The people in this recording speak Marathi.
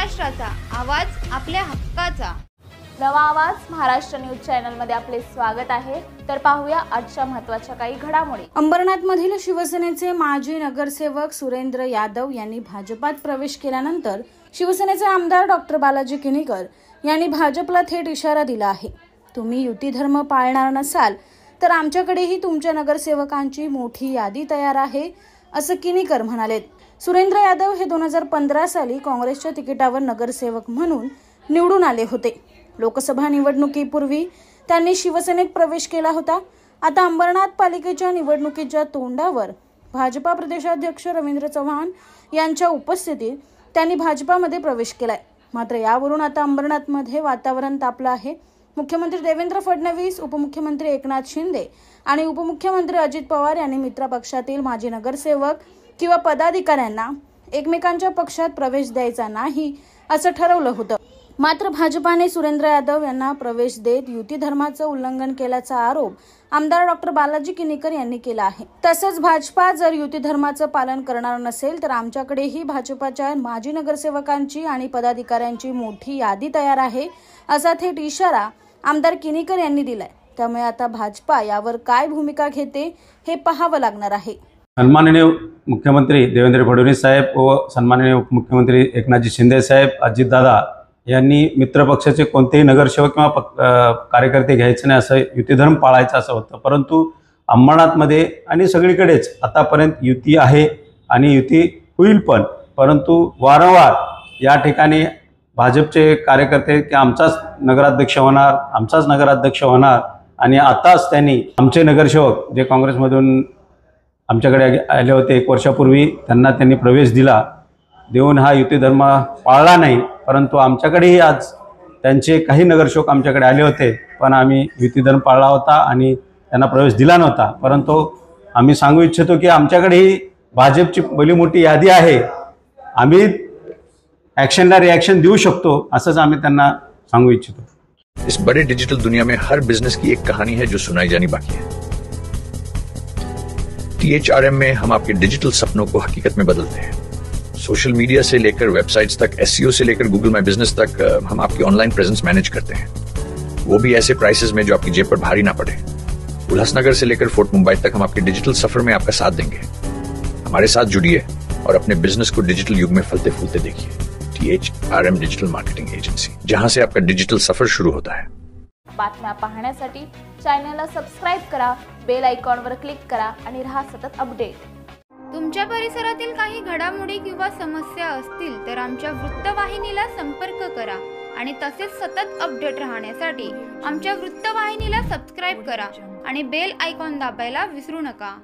महाराष्ट्राचा आवाज, आपल्या हक्काचा. नवा आवाज महाराष्ट्र न्यूज चॅनल मध्ये आपले स्वागत आहे. तर पाहूया आजच्या महत्त्वाच्या काही घडामोडी. अंबरनाथमधील शिवसेनेचे माजी नगरसेवक सुरेंद्र यादव यांनी भाजपात प्रवेश केल्यानंतर शिवसेनेचे आमदार डॉक्टर बालाजी किनीकर यांनी भाजपला थेट इशारा दिला आहे. तुम्ही युती धर्म पाळणार नसाल तर आमच्याकडेही तुमच्या नगरसेवकांची मोठी यादी तयार आहे, असं किनीकर म्हणाले. सुरेंद्र यादव हे 2015 साली काँग्रेसच्या तिकिटावर नगरसेवक म्हणून निवडून आले होते. लोकसभा निवडणुकीपूर्वी त्यांनी शिवसेनेत प्रवेश केला होता. आता अंबरनाथ पालिकेच्या निवडणुकीच्या तोंडावर भाजपा प्रदेशाध्यक्ष रवींद्र चव्हाण यांच्या उपस्थितीत त्यांनी भाजपामध्ये प्रवेश केलाय. मात्र यावरून आता अंबरनाथमध्ये वातावरण तापलं आहे. मुख्यमंत्री देवेंद्र फडणवीस, उपमुख्यमंत्री एकनाथ शिंदे आणि उपमुख्यमंत्री अजित पवार यांनी मित्रपक्षातील माजी नगरसेवक किंवा पदाधिकाऱ्यांना एकमेकांच्या पक्षात प्रवेश द्यायचा नाही असं ठरवलं होतं. मात्र भाजपाने सुरेंद्र यादव यांना प्रवेश देत युती धर्माचं उल्लंघन केल्याचा आरोप आमदार डॉक्टर बालाजी किनीकर यांनी केला आहे. तसंच भाजपा जर युती धर्माचं पालन करणार नसेल तर आमच्याकडेही भाजपाच्या माजी नगरसेवकांची आणि पदाधिकाऱ्यांची मोठी यादी तयार आहे, असा थेट इशारा आमदार किनीकर यांनी दिलाय. त्यामुळे आता भाजपा यावर काय भूमिका घेते हे पाहावं लागणार आहे. सन्माननीय मुख्यमंत्री देवेंद्र फडणवीस साहेब व सन्माननीय उपमुख्यमंत्री एकनाथजी शिंदे साहेब, अजितदादा यांनी मित्रपक्षाचे कोणतेही नगरसेवक किंवा कार्यकर्ते घ्यायचे नाही, असं युतीधर्म पाळायचं असं होतं. परंतु अंबरनाथमध्ये आणि सगळीकडेच आतापर्यंत युती आहे आणि युती होईल पण, परंतु वारंवार या ठिकाणी भाजपचे कार्यकर्ते की आमचाच नगराध्यक्ष होणार आणि आताच त्यांनी आमचे नगरसेवक जे काँग्रेसमधून आमच्याकडे आले होते 1 वर्षापूर्वी, त्यांनी प्रवेश देऊन हा युती धर्म पाळला नाही. परंतु आमच्याकडेही आज त्यांचे काही नगरसेवक आमच्याकडे आले होते, पण आम्ही युती धर्म पाळला होता आणि त्यांना प्रवेश दिला नव्हता. परंतु आम्ही सांगू इच्छितो की आमच्याकडेही भाजपची भली मोठी यादी आहे, आम्ही ॲक्शनला रिॲक्शन देऊ शकतो, असंच आम्ही त्यांना सांगू इच्छितो. इस बड़े डिजिटल दुनिया में हर बिजनेस की एक कहानी है जो सुनाई जानी बाकी है. THRM में हम आपके डिजिटल सपनों को हकीकत में बदलते हैं. सोशल मीडिया से लेकर वेबसाइट्स तक, SEO से लेकर गूगल माई बिजनेस तक, हम आपकी ऑनलाइन प्रेजेंस मैनेज करते हैं, वो भी ऐसे प्राइसेस में जो आपकी जेब पर भारी ना पड़े. उल्लासनगर से लेकर फोर्ट मुंबई तक हम आपके डिजिटल सफर में आपका साथ देंगे. हमारे साथ जुड़िए और अपने बिजनेस को डिजिटल युग में फलते फूलते देखिए. THRM डिजिटल मार्केटिंग एजेंसी, जहां से आपका डिजिटल सफर शुरू होता है. बातम्या पाहण्यासाठी चॅनलला सबस्क्राइब करा, बेल आयकॉनवर क्लिक करा आणि रहा सतत अपडेट. तुमच्या परिसरातील काही घडामोडी किंवा समस्या असतील तर आमच्या वृत्तवाहिनीला संपर्क करा आणि तसेच सतत अपडेट राहण्यासाठी आमच्या वृत्तवाहिनीला सबस्क्राइब करा आणि बेल आयकॉन दाबायला विसरू नका.